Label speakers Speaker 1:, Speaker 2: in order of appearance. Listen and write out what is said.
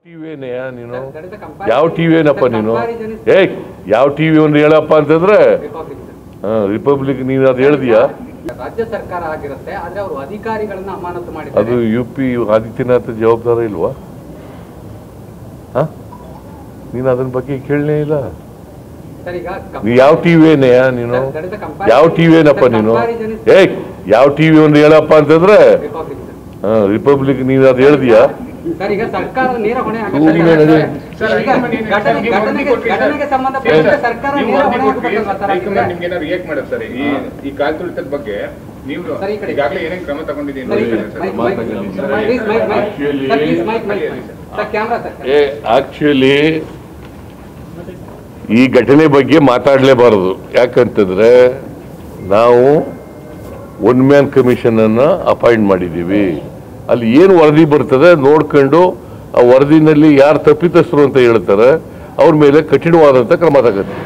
Speaker 1: ಟಿವಿನೇಯಾ ನೀನು? ಯಾವ ಟಿವಿನಪ್ಪ ನೀನು? ಯಾವ ಟಿವಿ ಒಂದು ಹೇಳಪ್ಪ ಅಂತಂದ್ರೆ ರಿಪಬ್ಲಿಕ್. ನೀನು ಅದು ಹೇಳ್ದೀಯಾ?
Speaker 2: ರಾಜ್ಯ ಸರ್ಕಾರ ಆಗಿರುತ್ತೆ, ಆದ್ರೆ ಅವರು ಅಧಿಕಾರಿಗಳನ್ನ ಅಮಾನತು ಮಾಡಿದ್ದಾರೆ.
Speaker 1: ಅದು ಯುಪಿ ಆದಿತ್ಯನಾಥ್ ಜವಾಬ್ದಾರ ಇಲ್ವಾ? ನೀನು ಅದನ್ನ ಬಗ್ಗೆ ಕೇಳಲೇ ಇಲ್ಲ. ನೀ ಯಾವ ಟಿವಿನೇಯಾ ನೀನು? ಯಾವ ಟಿವಿನಪ್ಪ ನೀನು? ಯಾವ ಟಿವಿ ಒಂದು ಹೇಳಪ್ಪ ಅಂತಂದ್ರೆ ರಿಪಬ್ಲಿಕ್. ನೀನು ಅದು ಹೇಳ್ದೀಯಾ?
Speaker 2: ಸರ್ಕಾರ ನೇರ ಹೊಣೆ
Speaker 3: ಬಗ್ಗೆ ನೀವು ಈಗಾಗಲೇ ಏನೇನು ಕ್ರಮ ತಗೊಂಡಿದ್ದೀರಿ?
Speaker 1: ಆಕ್ಚುಲಿ ಈ ಘಟನೆ ಬಗ್ಗೆ ಮಾತಾಡಲೇಬಾರದು. ಯಾಕಂತಂದ್ರೆ ನಾವು ಒನ್ ಮ್ಯಾನ್ ಕಮಿಷನ್ ಅನ್ನ ಅಪಾಯಿಂಟ್ ಮಾಡಿದ್ದೀವಿ. ಅಲ್ಲಿ ಏನು ವರದಿ ಬರ್ತದೆ ನೋಡ್ಕೊಂಡು ಆ ವರದಿನಲ್ಲಿ ಯಾರು ತಪ್ಪಿತಸ್ಥರು ಅಂತ ಹೇಳ್ತಾರೆ ಅವ್ರ ಮೇಲೆ ಕಠಿಣವಾದಂಥ ಕ್ರಮ ತಗತ್ತೆ.